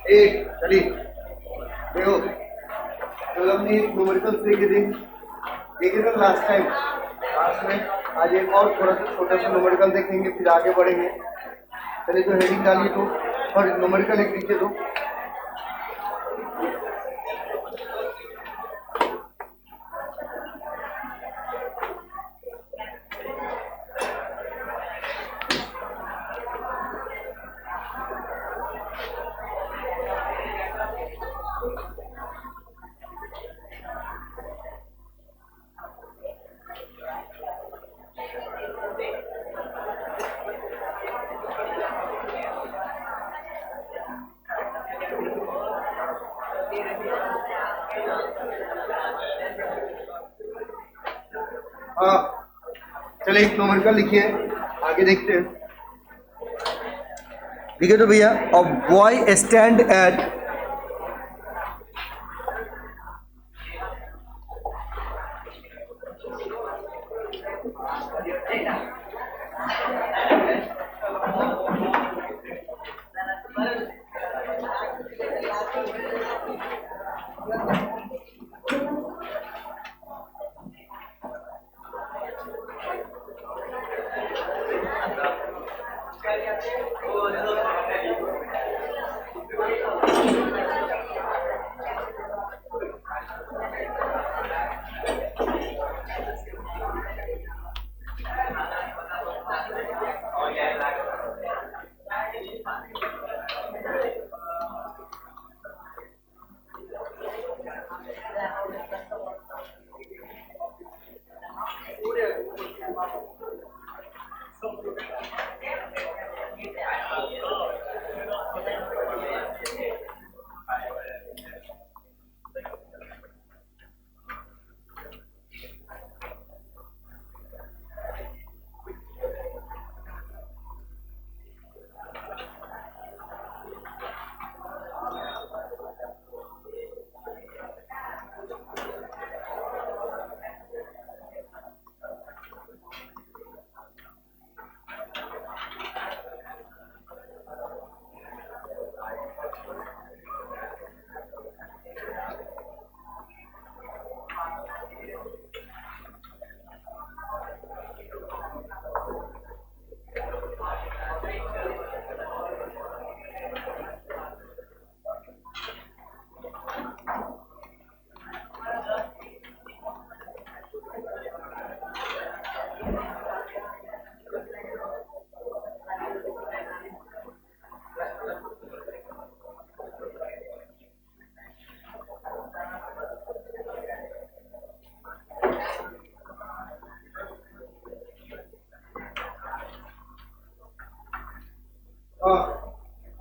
एक चलिए देखो, कल हमने एक न्यूमेरिकल सीखे थे, देखे थे लास्ट में। आज एक और थोड़ा सा छोटा सा न्यूमेरिकल देखेंगे, फिर आगे बढ़ेंगे। चलिए तो हेडिंग डालिए तो, और न्यूमेरिकल एक नीचे दो। हाँ चलिए एक न्यूमेरिकल लिखिए, आगे देखते हैं। लिखे तो भैया, अ बॉय स्टैंड एट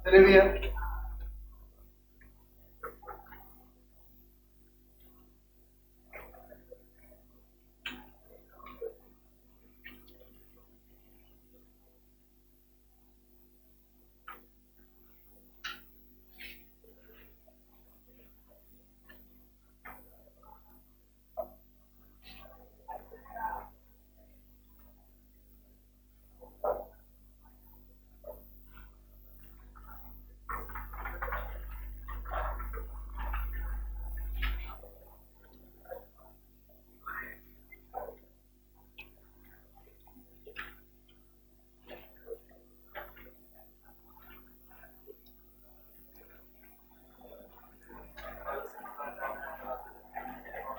चलिए भैया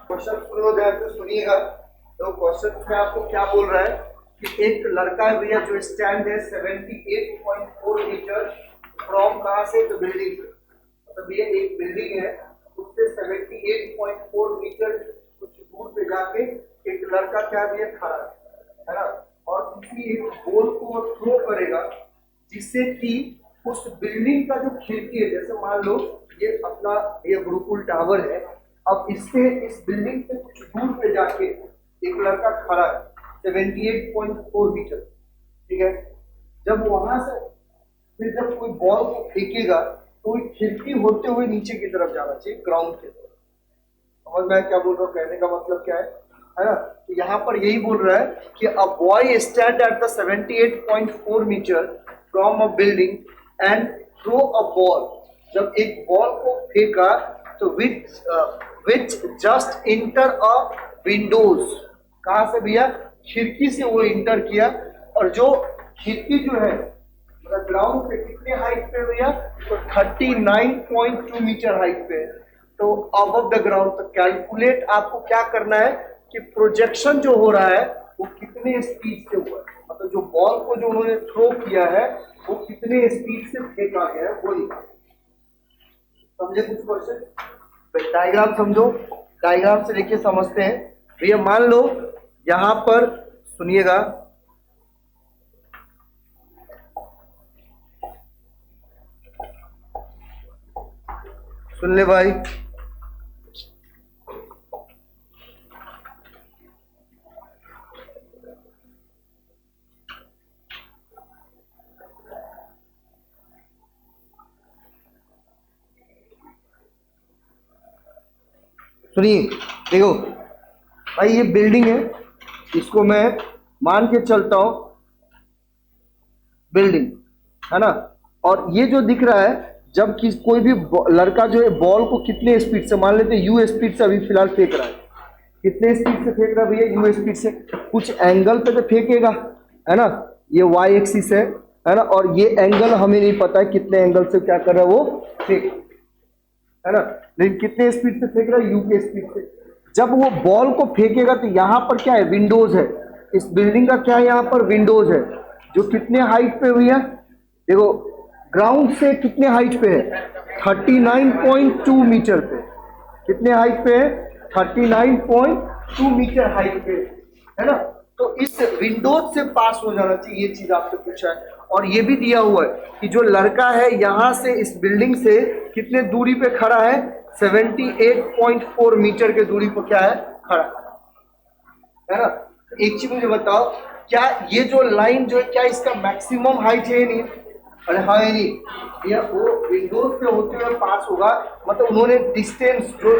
क्वेश्चन सुनो, ध्यान से सुनिएगा। तो क्वेश्चन में आपको क्या बोल रहा है कि एक लड़का है भैया जो स्टैंड है 78.4 मीटर फ्रॉम, कहाँ से, तो बिल्डिंग से। मतलब ये एक बिल्डिंग है, उससे 78.4 मीटर कुछ दूर पे जाके एक लड़का क्या भैया खड़ा है ना, और किसी एक बॉल को थ्रो करेगा जिससे कि उस बिल्डिंग का जो खिड़की है, जैसे मान लो ये अपना ये गुरुकुल टावर है, अब इससे इस बिल्डिंग से कुछ दूर पे जाके एक लड़का खड़ा है 78.4 मीटर, ठीक है। जब वहां से फिर जब कोई बॉल को फेंकेगा तो खिड़की होते हुए नीचे की तरफ जाना चाहिए, ग्राउंड की तरफ। समझ में क्या बोल रहा हूँ, कहने का मतलब क्या है ना। तो यहाँ पर यही बोल रहा है कि a boy stand at the 78.4 metre from a building and throw a ball जब एक बॉल को फेंका तो which just enter a windows, कहां से भैया, खिड़की से वो इंटर किया, और जो खिड़की जो है मतलब ग्राउंड पे कितने हाइट पे भैया, तो 39.2 मीटर हाइट पे, तो अबव द ग्राउंड। तो कैलकुलेट आपको क्या करना है कि प्रोजेक्शन जो हो रहा है वो कितने स्पीड से हुआ है, मतलब जो बॉल को जो उन्होंने थ्रो किया है वो कितने स्पीड से फेंका गया है वो निकाल। समझे कुछ क्वेश्चन? डायग्राम समझो, डायग्राम से लेके समझते हैं भैया। मान लो यहां पर सुनिएगा, सुन ले भाई, सुनिए, देखो भाई ये बिल्डिंग है, इसको मैं मान के चलता हूं बिल्डिंग, है ना, और ये जो दिख रहा है, जब कि कोई भी लड़का जो है बॉल को कितने स्पीड से, मान लेते हैं यू स्पीड से अभी फिलहाल फेंक रहा है, कितने स्पीड से फेंक रहा है भैया, यू स्पीड से, कुछ एंगल पे तो फेंकेगा, है ना, ये वाई एक्सिस है ना, और ये एंगल हमें नहीं पता है कितने एंगल से क्या कर रहा है वो फेंक, है ना, लेकिन कितने स्पीड से फेंक रहा है, यू के स्पीड से। जब वो बॉल को फेंकेगा तो यहाँ पर क्या है, विंडोज है, इस बिल्डिंग का क्या है, यहाँ पर विंडोज है, जो कितने हाइट पे हुई है, देखो ग्राउंड से कितने हाइट पे है, 39.2 मीटर पे, कितने हाइट पे है, 39.2 मीटर हाइट पे, है ना। तो इस विंडोज से पास हो जाना चाहिए, ये चीज आपसे पूछा है। और ये भी दिया हुआ है कि जो लड़का है यहां से इस बिल्डिंग से कितने दूरी पे खड़ा है, 78.4 मीटर के दूरी पर क्या है, खड़ा है ना। एक चीज मुझे बताओ, क्या ये जो लाइन जो है क्या इसका मैक्सिमम हाइट है नहीं? अरे हाँ है नहीं, ये वो विंडोज से होते हुए पास होगा, मतलब उन्होंने डिस्टेंस जो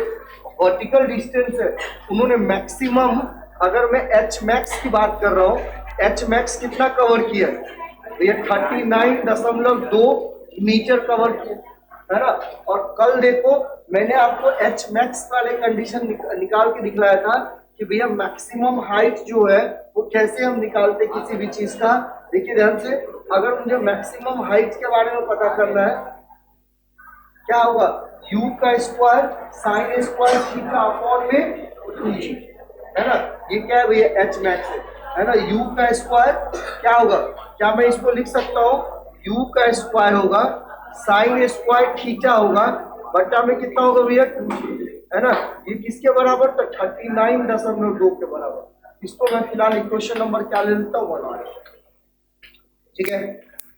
वर्टिकल डिस्टेंस है उन्होंने मैक्सिमम, अगर मैं एच मैक्स की बात कर रहा हूँ, एच मैक्स कितना कवर किया है, ये 39.2 मीटर कवर किया, है ना। और कल देखो मैंने आपको एच मैक्स वाले कंडीशन निकाल के दिखलाया था कि भैया मैक्सिमम हाइट जो है वो कैसे हम निकालते किसी भी चीज का। देखिए ध्यान से, अगर मुझे मैक्सिमम हाइट के बारे में पता करना है, क्या होगा, u का square sine square theta upon में 2g, है ना, ये क्या है भैया, एच मैक्स है ना। u का स्क्वायर क्या होगा, क्या मैं इसको लिख सकता हूँ, u का स्क्वायर होगा साइन स्क्वायर थीटा होगा बटा में कितना होगा भैया, है ना, ये किसके बराबर, तो 39.2 के बराबर। इसको मैं फिलहाल इक्वेशन नंबर क्या ले लेता हूँ, 1। ठीक है।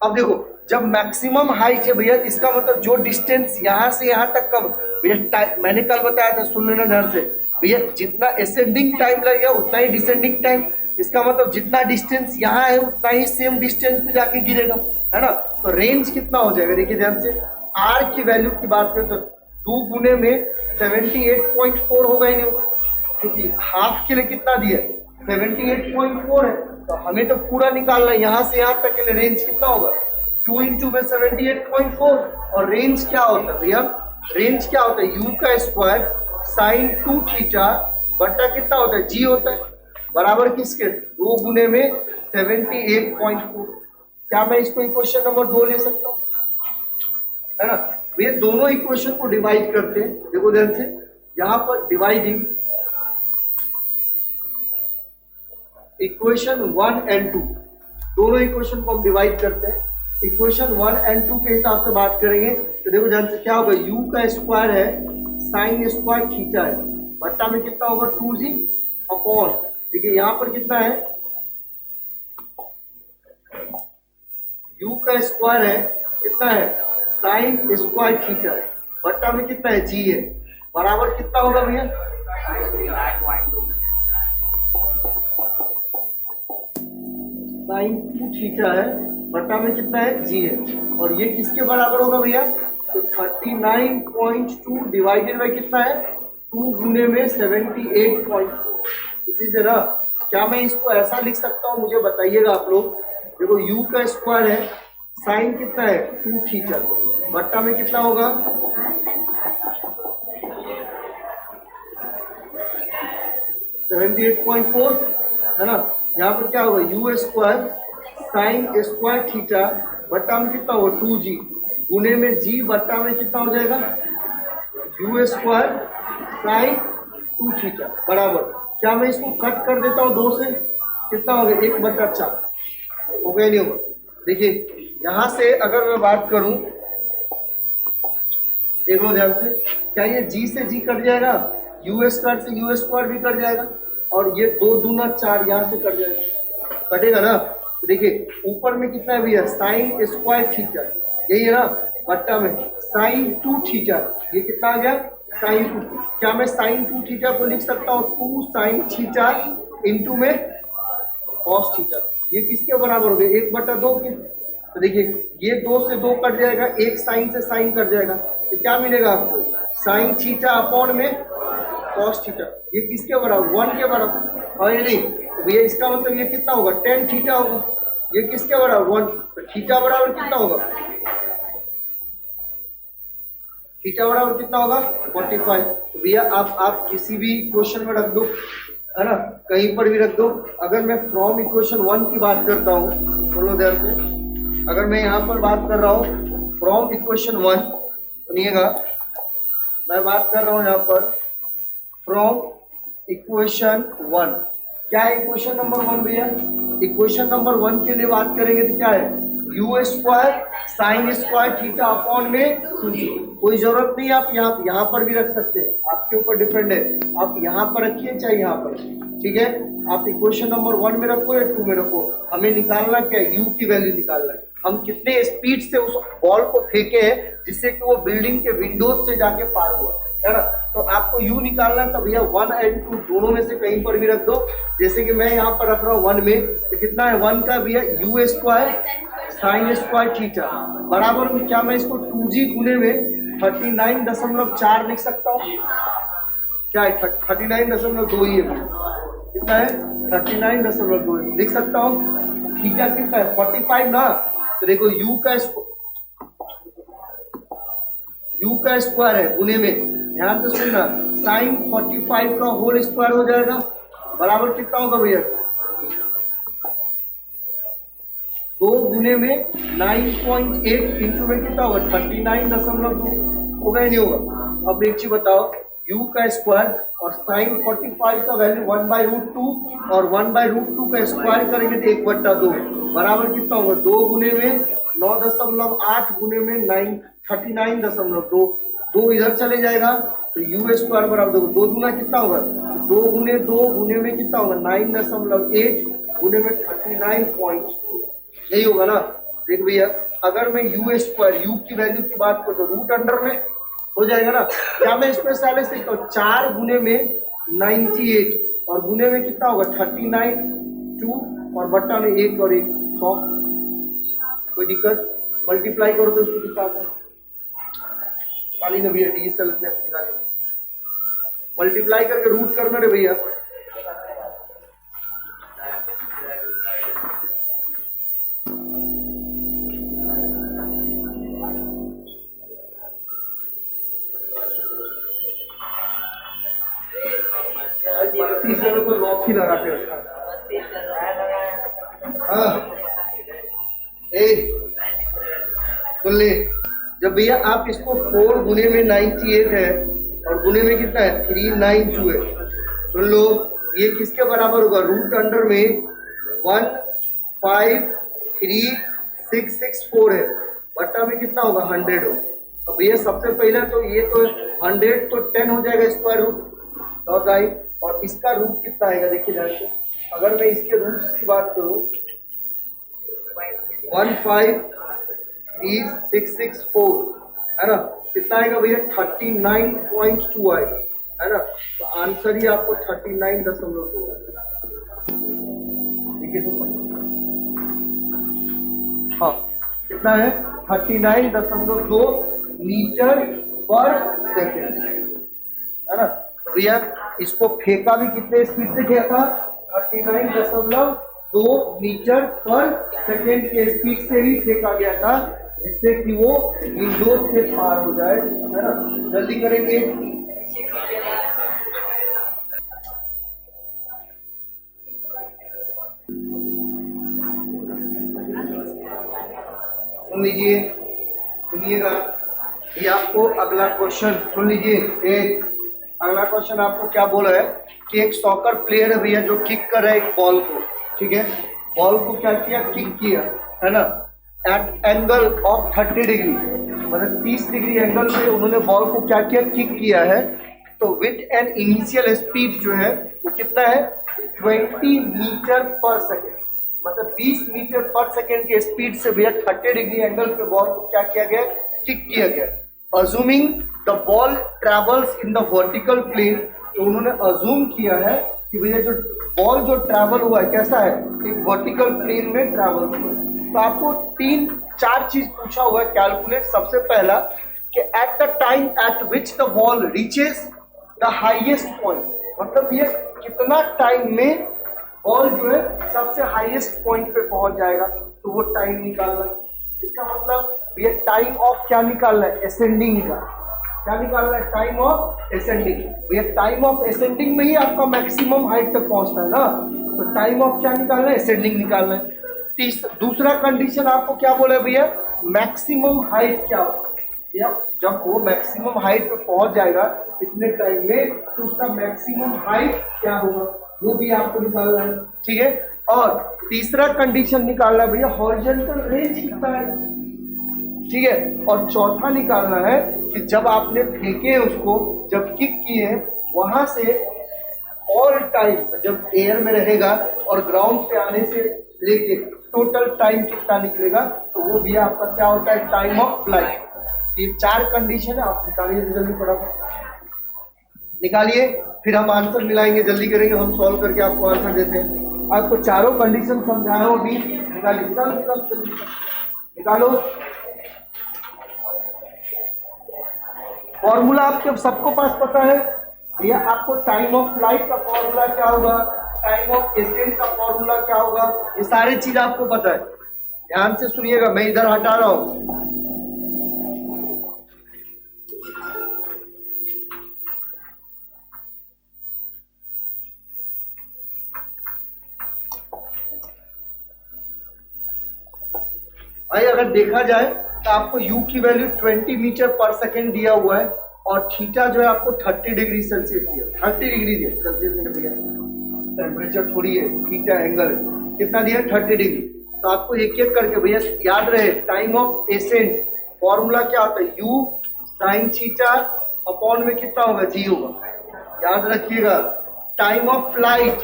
अब देखो जब मैक्सिमम हाइट है भैया, इसका मतलब जो डिस्टेंस यहां से यहां तक का भैया, मैंने कल बताया था, सुन लेना ध्यान से भैया, जितना असेंडिंग टाइम लगेगा उतना ही डिसेंडिंग टाइम, इसका मतलब जितना डिस्टेंस यहाँ है उतना ही सेम डिस्टेंस पे जाके गिरेगा, है ना। तो रेंज कितना हो जाएगा, देखिए ध्यान से, आर की वैल्यू की बात करें तो 2 गुने में 78.4 होगा ही नहीं, क्योंकि हाफ के लिए कितना दिया, 78.4 है, तो हमें तो पूरा निकालना है, यहाँ से यहाँ तक के लिए रेंज कितना होगा, 2 इंटू में 78.4। और रेंज क्या होता है भैया, रेंज क्या होता है, u का स्क्वायर साइन 2 थीटा बटा कितना होता है, g होता है, बराबर किसके, 2 गुने में 78.4। क्या मैं इसको इक्वेशन नंबर 2 ले सकता हूँ, है ना। भैया दोनों इक्वेशन को डिवाइड करते हैं, देखो ध्यान से, यहाँ पर डिवाइडिंग इक्वेशन 1 एंड 2, दोनों इक्वेशन को हम डिवाइड करते हैं, इक्वेशन 1 एंड 2 के हिसाब से बात करेंगे तो देखो ध्यान से, क्या होगा, u का स्क्वायर है साइन स्क्वायर थीटा है बट्टा में कितना होगा, 2g अपॉन, देखिए यहां पर कितना है, u का स्क्वायर है कितना है, साइन स्क्वायर थीटा है बट्टा में कितना है, g है, बराबर कितना होगा भैया, साइन 2 थीटा है बटा में कितना है, g है, और ये किसके बराबर होगा भैया, तो 39.2 डिवाइडेड बाय कितना है, 2 गुने में 78.4। इसी से ना, क्या मैं इसको ऐसा लिख सकता हूँ, मुझे बताइएगा आप लोग, देखो u का स्क्वायर है साइन कितना है 2 थीटा, बट्टा में कितना होगा 78.4 है ना। यहाँ पर क्या होगा you square sine square theta बट्टा में कितना होगा 2g गुने में g बट्टा में कितना हो जाएगा यू स्क्वायर साइन 2 थीटा बराबर, क्या मैं इसको कट कर देता हूँ 2 से, कितना हो गया 1/4 हो गया नहीं होगा। देखिए यहां से अगर मैं बात करूं, देखो ध्यान से, क्या ये g से g कट जाएगा, यू स्क्वायर से यू स्क्वायर भी कट जाएगा, और ये 2 दूना 4 यहाँ से कट जाएगा, कटेगा ना। तो देखिए ऊपर में कितना भी है साइन स्क्वायर थीटा, यही है ना, बट्टा में साइन 2 थीटा, ये कितना आ गया साइन 2। क्या मैं साइन 2 थीटा को लिख सकता हूँ 2 साइन थीटा इंटू में कॉस थीटा, ये किसके बराबर हो गया 1/2 के। तो देखिए ये 2 से 2 कट जाएगा, एक साइन से साइन कट जाएगा, तो क्या मिलेगा आपको साइन थीटा अपॉन में कॉस थीटा, ये किसके बराबर 1 के बराबर, और नहीं तो भैया इसका मतलब ये कितना होगा tan थीटा होगा, ये किसके बराबर 1, तो थीटा बराबर कितना होगा, थीटा बराबर कितना होगा 45। तो भैया आप किसी भी इक्वेशन में रख दो, है ना, कहीं पर भी रख दो। अगर मैं फ्रॉम इक्वेशन 1 की बात करता हूँ, बोलो ध्यान से, अगर मैं यहाँ पर बात कर रहा हूँ फ्रॉम इक्वेशन 1, सुनिएगा मैं बात कर रहा हूँ यहाँ पर फ्रॉम इक्वेशन 1, क्या है इक्वेशन नंबर 1 भैया, इक्वेशन नंबर 1 के लिए बात करेंगे तो क्या है you square sine square theta upon में 2g, कोई जरूरत नहीं, आप यहाँ पर भी रख सकते हैं, आपके ऊपर डिपेंड है, आप यहाँ पर रखिए चाहे यहाँ पर, ठीक है। आप इक्वेशन नंबर 1 में रखो या 2 में रखो, हमें निकालना क्या है u की वैल्यू निकालना है, हम कितने स्पीड से उस बॉल को फेंके हैं जिससे कि वो बिल्डिंग के विंडोज से जाके पार हुआ, है ना। तो आपको u निकालना है, तो भैया 1 और 2 दोनों में से कहीं पर भी रख दो, जैसे कि मैं यहाँ पर रख रहा हूँ 1 में, तो कितना है 1 का भैया you square sine square theta बराबर में, क्या मैं इसको 2g गुने में 39.4 लिख सकता हूँ, क्या है 39.2 ही है, कितना है 39.2 लिख सकता हूँ, थीटा कितना है 45 ना। तो देखो u का स्क्वायर है गुने में, ध्यान से सुनना, साइन 45 का होल स्क्वायर हो जाएगा बराबर कितना होगा भैया 2 गुने में 9.8 इंटू में कितना होगा 39.2 होगा नहीं होगा। अब एक चीज बताओ, u का स्क्वायर और साइन 45 का वैल्यू 1/√2 और 1/√2 का स्क्वायर करेंगे तो 1/2 बराबर कितना होगा 2 गुने में 9.8 गुने में 39.2, 2 इधर चले जाएगा तो u स्क्वायर बराबर 2 दूना कितना होगा 2 गुने 2 गुने में कितना होगा 9.8 गुने में 39.2, यही होगा ना। देख भैया अगर मैं यू स्क्वायर यू की वैल्यू की बात करूँ तो रूट अंडर में हो जाएगा ना, क्या मैं इसमें पहले से 4 गुने में 98 और गुने में कितना होगा 39 2 और बट्टा में 1 और 1 100, कोई दिक्कत, मल्टीप्लाई करो तो इसको कितना आता है खाली ना भैया डिजिटल मल्टीप्लाई करके रूट करना रे भैया, को लॉक ही लगा के रखा। सुन ले, जब भैया आप इसको 4 गुने में 98 है और गुने में कितना है 392 है, सुन लो ये किसके बराबर होगा रूट अंडर में 153,664 है, बट्टा में कितना होगा 100 हो। तो भैया सबसे पहले तो ये तो 100 तो 10 हो जाएगा स्क्वायर रूट और दाई, और इसका रूट कितना आएगा देखिए ध्यान से, अगर मैं इसके रूट्स की बात करूं 153,664 है ना, कितना आएगा भैया 39.2 आएगा, है ना। तो आंसर ही आपको 39.2 आएगा, ठीक है। हाँ कितना है 39.2 मीटर पर सेकेंड, है ना। भैया इसको फेंका भी कितने स्पीड से किया था 39.2 2 मीटर पर सेकेंड के स्पीड से ही फेंका गया था, जिससे कि वो विंडो से पार हो जाए, है ना। जल्दी करेंगे। सुन लीजिए, सुनिएगा, ये आपको अगला क्वेश्चन सुन लीजिए। एक अगला क्वेश्चन आपको क्या बोला है कि एक सॉकर प्लेयर है भैया जो किक कर रहा है एक बॉल को, ठीक है। बॉल को क्या किया, किक किया, है ना, एट एंगल ऑफ 30 डिग्री, मतलब 30 डिग्री एंगल पे उन्होंने बॉल को क्या किया, किक किया है। तो विथ एन इनिशियल स्पीड जो है वो कितना है, 20 मीटर पर सेकेंड, मतलब 20 मीटर पर सेकेंड के स्पीड से भैया 30 डिग्री एंगल पे बॉल को क्या किया गया, किक किया गया। Assuming the ball travels in the vertical plane, तो उन्होंने अज्यूम किया है कि भैया जो बॉल जो ट्रैवल हुआ है कैसा है, एक वर्टिकल प्लेन में ट्रैवल हुआ है। तो आपको 3-4 चीज पूछा हुआ है कैलकुलेट। सबसे पहला कि at the time eight which the ball reaches the highest point, मतलब ये कितना टाइम में बॉल जो है सबसे हाईएस्ट पॉइंट पे पहुंच जाएगा, तो वो टाइम निकालना। इसका मतलब ये टाइम ऑफ क्या निकालना है, असेंडिंग का। क्या निकालना है, टाइम ऑफ असेंडिंग। ये टाइम ऑफ असेंडिंग में ही आपका मैक्सिमम हाइट तक पहुंचता है ना, तो टाइम ऑफ क्या निकालना है, असेंडिंग निकालना है। दूसरा कंडीशन आपको क्या बोला है भैया, मैक्सिमम हाइट क्या होगा, या जब वो मैक्सिमम हाइट पे पहुंच जाएगा इतने टाइम में, तो उसका मैक्सिमम हाइट क्या होगा, वो भी आपको निकालना है, ठीक है। और तीसरा कंडीशन निकालना है भैया हॉरिजॉन्टल रेंज कितना है, ठीक है। और चौथा निकालना है कि जब आपने फेंके उसको, जब किक किए वहां से ऑल टाइम जब एयर में रहेगा और ग्राउंड पे आने से लेके टोटल टाइम कितना निकलेगा, तो वो भी आपका क्या होता है, टाइम ऑफ फ्लाइट। ये 4 कंडीशन है, आप निकालिए जल्दी, फटाफट निकालिए, फिर हम आंसर मिलाएंगे, जल्दी करेंगे, हम सॉल्व करके आपको आंसर देते हैं। आपको चारों कंडीशन समझाया हूं अभी, निकालिए, निकालो। फॉर्मूला आपके सबको पास पता है भैया, आपको टाइम ऑफ फ्लाइट का फॉर्मूला क्या होगा, टाइम ऑफ एसेंट का फॉर्मूला क्या होगा, ये सारी चीज आपको पता है। ध्यान से सुनिएगा, मैं इधर हटा रहा हूं। भाई अगर देखा जाए तो आपको u की वैल्यू 20 मीटर पर सेकेंड दिया हुआ है, और थीटा जो है आपको 30 डिग्री सेल्सियस दिया, 30 डिग्री दिया सेल्सियस में भैया, टेम्परेचर थोड़ी है, थीटा एंगल कितना दिया, 30 डिग्री। तो आपको एक एक करके भैया याद रहे, टाइम ऑफ एसेंट फॉर्मूला क्या होता है, u साइन थीटा अपॉन में कितना होगा, g होगा, याद रखिएगा। Time of flight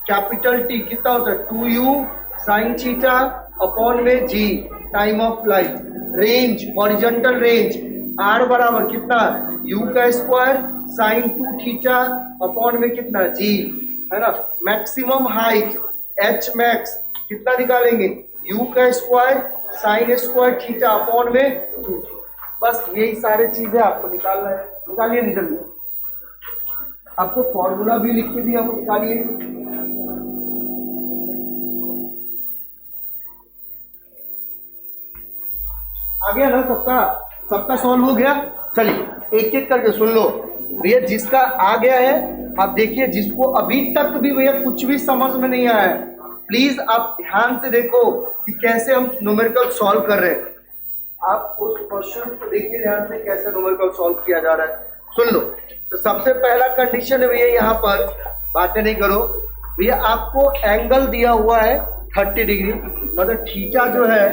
capital T कितना होता है, 2u साइन थीटा अपॉन में g, time of flight. Range horizontal range r बराबर कितना, u का स्क्वायर साइन 2 थीटा अपॉन में कितना, g, है ना। मैक्सिमम हाइट h मैक्स कितना निकालेंगे, u का square sine square theta upon में 2। बस यही सारे चीजें आपको निकालना है, निकालिए, निकलिए। आपको फॉर्मूला भी लिख के दिया, वो निकालिए। आ गया ना, सबका सॉल्व हो गया। चलिए एक एक करके सुन लो भैया, जिसका आ गया है आप देखिए, जिसको अभी तक भी भैया कुछ भी समझ में नहीं आया है, प्लीज आप ध्यान से देखो कि कैसे हम न्यूमेरिकल सॉल्व कर रहे हैं। आप उस क्वेश्चन को देखिए ध्यान से, कैसे न्यूमेरिकल सॉल्व किया जा रहा है, सुन लो। तो सबसे पहला कंडीशन है भैया, यहाँ पर बातें नहीं करो भैया, आपको एंगल दिया हुआ है 30 डिग्री, मतलब थीटा जो है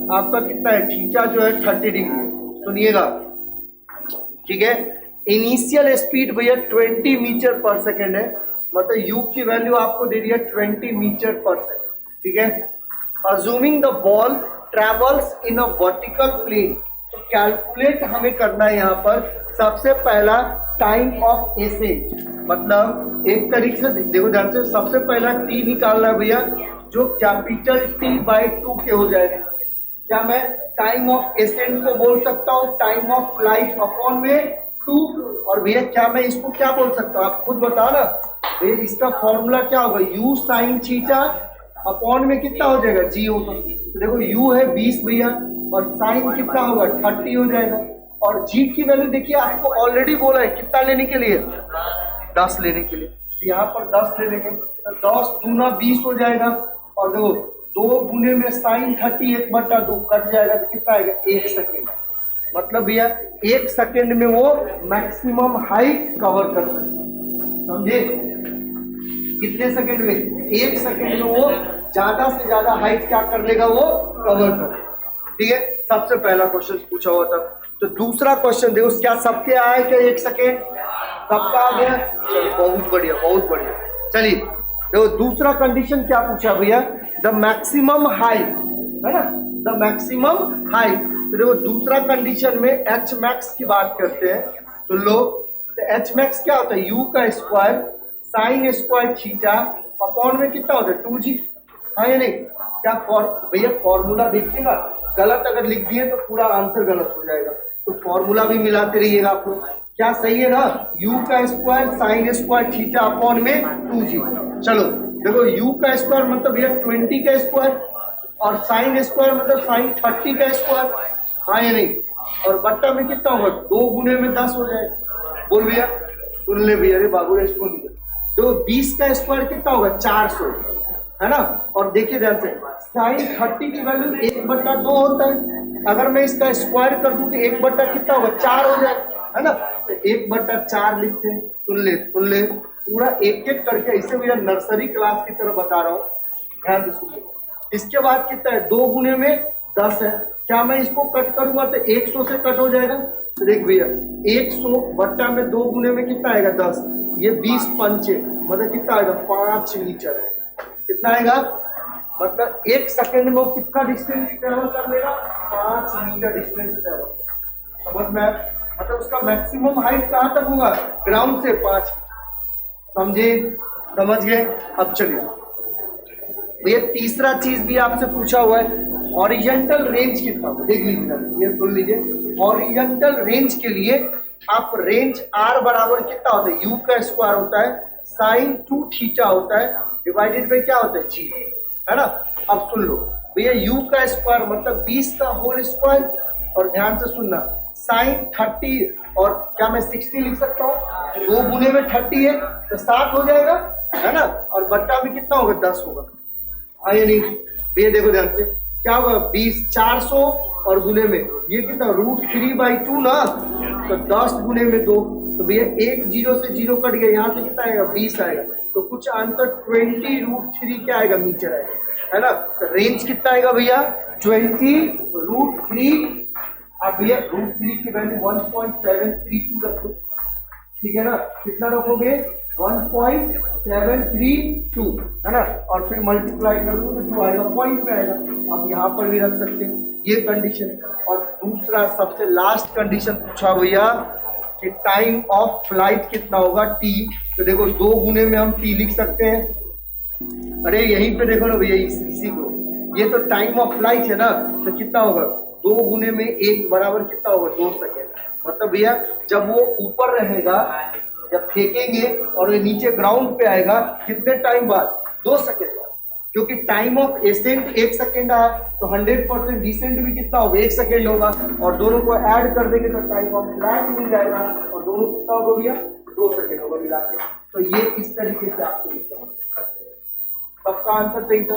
आपका कितना है, थीटा जो है 30 डिग्री है, सुनिएगा, ठीक है। इनिशियल स्पीड भैया 20 मीटर पर सेकेंड है, मतलब u की वैल्यू आपको दे दिया 20 मीटर पर सेकेंड, ठीक है। Assuming the ball travels in a vertical plane, तो कैलकुलेट हमें करना है यहाँ पर सबसे पहला टाइम ऑफ एसेंट, मतलब एक तरीके से देखो ध्यान से, सबसे पहला t निकालना है भैया, जो कैपिटल T/2 के हो जाएगा। क्या मैं टाइम ऑफ एसेंट को बोल सकता हूँ टाइम ऑफ फ्लाइट अपॉन में 2, और भैया क्या मैं इसको क्या बोल सकता हूँ, आप खुद बताओ ना भैया, इसका फॉर्मूला क्या होगा, u साइन थीटा अपॉन में कितना हो जाएगा जी होगा। तो देखो u है 20 भैया और साइन कितना होगा 30 हो जाएगा। और g की वैल्यू देखिए आपको ऑलरेडी बोला है कितना लेने के लिए 10 लेने के लिए। तो यहाँ पर 10 ले लेंगे तो 10 दूना 20 हो जाएगा। और देखो 2 गुने में साइन 30 1/2 कट जाएगा तो कितना आएगा 1 सेकेंड। मतलब भैया 1 सेकेंड में वो मैक्सिमम हाइट कवर कर सकते, समझे? कितने सेकेंड में 1 सेकेंड में वो ज्यादा से ज्यादा हाइट क्या कर लेगा वो कवर कर। ठीक है, सबसे पहला क्वेश्चन पूछा हुआ था। तो दूसरा क्वेश्चन देखो क्या सबके आए क्या 1 सेकेंड सबका आ गया। बहुत बढ़िया बहुत बढ़िया। चलिए देखो दूसरा कंडीशन क्या पूछा भैया द मैक्सिमम हाइट है ना, द मैक्सिमम हाइट। तो देखो दूसरा कंडीशन में एच मैक्स की बात करते हैं। तो लो एच मैक्स क्या होता है u का square sine square theta upon में कितना होता है 2g। हाँ या नहीं? क्या भैया फॉर्मूला देखिएगा, गलत अगर लिख दिए तो पूरा आंसर गलत हो जाएगा। तो फॉर्मूला भी मिलाते रहिएगा आप लोग। क्या सही है ना, u का square sine square theta upon में 2g। चलो देखो u का स्क्वायर मतलब भैया 20 का स्क्वायर और साइन स्क्वायर मतलब साइन 30 का स्क्वायर। हाँ या नहीं? और बट्टा में कितना होगा 2 गुने में 10 हो जाएगा। बोल भैया, सुन ले भैया, अरे बाबू इसको नहीं। तो 20 का स्क्वायर कितना होगा 400 है ना। और देखिए ध्यान से साइन 30 की वैल्यू 1/2 होता है। अगर मैं इसका स्क्वायर कर दूं तो 1/, कितना होगा 4 हो जाएगा है ना। तो 1/4 लिखते हैं। सुन ले पूरा एक एक करके, इसे भैया नर्सरी क्लास की तरह बता रहा हूँ, ध्यान से सुनिए। इसके बाद कितना है 2 गुने में 10 है। क्या मैं इसको कट करूंगा तो 100 से कट हो जाएगा। तो देख भैया 100 बट्टा में 2 गुने में कितना आएगा 10, ये 20 पंचे मतलब कितना आएगा 5 मीटर है। कितना आएगा मतलब 1 सेकेंड में वो कितना डिस्टेंस ट्रेवल कर लेगा 5 मीटर डिस्टेंस ट्रेवल। समझ में मतलब उसका मैक्सिमम हाइट कहाँ तक होगा ग्राउंड से 5। समझे? समझ गए? अब चलिए ये तीसरा चीज भी आपसे पूछा हुआ है हॉरिजॉन्टल रेंज कितना होगा। देख लीजिए ये सुन लीजिए, हॉरिजॉन्टल रेंज के लिए आप रेंज r बराबर कितना होता है u का स्क्वायर होता है साइन 2 थीटा होता है डिवाइडेड बाय क्या होता है g है ना। अब सुन लो भैया u का स्क्वायर मतलब 20 का होल स्क्वायर और ध्यान से सुनना साइन 30 और क्या मैं 60 लिख सकता हूँ 2 गुने में 30 है तो 7 हो जाएगा है ना। और बट्टा में कितना होगा 10 होगा। हाँ या नहीं? भैया देखो ध्यान से क्या होगा 20 400 और गुने में ये कितना √3/2 ना, तो 10 गुने में 2 तो भैया 1 0 से 0 कट गया, यहाँ से कितना आएगा 20 आएगा। तो कुछ आंसर 20√3 क्या आएगा मीटर आएगा है ना। तो रेंज कितना आएगा भैया 20√3। अब भैया √3 की वैल्यू 1.732 रखो, ठीक है ना। कितना रखोगे 1.732 है ना। और फिर मल्टीप्लाई कर दो तो जो आएगा पॉइंट में आएगा। आप यहाँ पर भी रख सकते हैं ये कंडीशन। और दूसरा सबसे लास्ट कंडीशन पूछा भैया कि टाइम ऑफ फ्लाइट कितना होगा t। तो देखो 2 गुने में हम t लिख सकते हैं। अरे यहीं पे देखो ना भैया इसी को, ये तो टाइम ऑफ फ्लाइट है ना। तो कितना होगा 2 गुने में 1 बराबर कितना होगा 2 सेकेंड। मतलब भैया जब वो ऊपर रहेगा जब फेंकेंगे और ये नीचे ग्राउंड पे आएगा कितने टाइम बाद 2 सेकेंड बाद, क्योंकि टाइम ऑफ एसेंट 1 सेकेंड आया तो 100% डिसेंट भी कितना होगा 1 सेकेंड होगा। और दोनों को ऐड कर देंगे तो टाइम ऑफ फ्लाइट मिल जाएगा और दोनों कितना होगा भैया 2 सेकेंड होगा मिला के। तो ये इस तरीके से आपको लिखना होगा। सबका आंसर सही था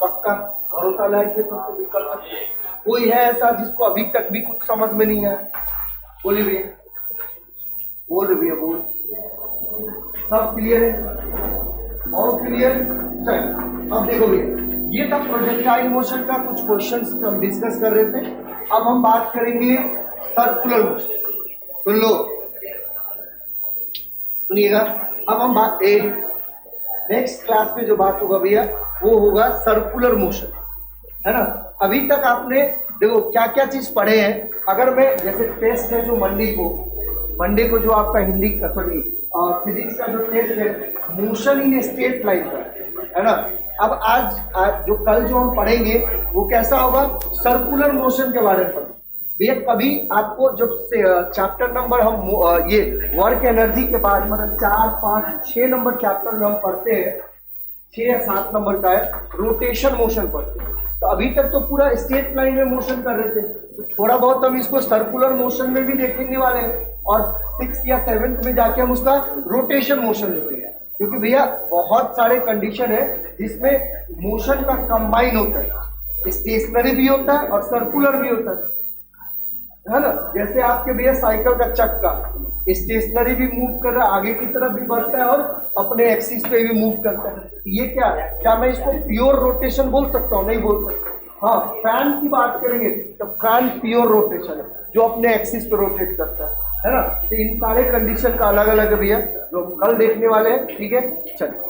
पक्का, भरोसा लायक है तो विकल्प। कोई है ऐसा जिसको अभी तक भी कुछ समझ में नहीं आया? बोलिए भैया, बोल भैया बोल। सब क्लियर है? और क्लियर? चल अब देखो भैया ये था प्रोजेक्टाइल मोशन का कुछ क्वेश्चंस हम डिस्कस कर रहे थे। अब हम बात करेंगे सर्कुलर मोशन। सुन लो सुनिएगा। अब हम बात नेक्स्ट क्लास में जो बात होगा भैया वो होगा सर्कुलर मोशन है ना। अभी तक आपने देखो क्या क्या चीज पढ़े हैं। अगर मैं जैसे टेस्ट है जो मंडे को जो आपका हिंदी सॉरी फिजिक्स का जो टेस्ट है मोशन इन स्ट्रेट लाइन का है ना। अब आज जो कल जो हम पढ़ेंगे वो कैसा होगा सर्कुलर मोशन के बारे में पढ़ेंगे। भैया कभी आपको जब से चैप्टर नंबर हम ये वर्क एनर्जी के बाद मतलब 4 5 6 नंबर चैप्टर में हम पढ़ते हैं 6 या 7 नंबर का है रोटेशन मोशन पर। तो अभी तक तो पूरा स्ट्रेट लाइन में मोशन कर रहे थे, तो थोड़ा बहुत हम इसको सर्कुलर मोशन में भी देखेंगे वाले हैं, और 6 या 7 में जाके हम उसका रोटेशन मोशन देखेंगे, क्योंकि भैया बहुत सारे कंडीशन है जिसमें मोशन का कंबाइन होता है, स्टेशनरी भी होता है और सर्कुलर भी होता है ना। जैसे आपके भैया साइकिल का चक्का स्टेशनरी भी मूव कर रहा है, आगे की तरफ भी बढ़ता है और अपने एक्सिस पे भी मूव करता है। ये क्या मैं इसको प्योर रोटेशन बोल सकता हूँ? नहीं बोल सकता। हाँ, फैन की बात करेंगे तो फैन प्योर रोटेशन है, जो अपने एक्सिस पे रोटेट करता है ना। तो इन सारे कंडीशन का अलग अलग है भैया, जो हम कल देखने वाले हैं। ठीक है, चलिए।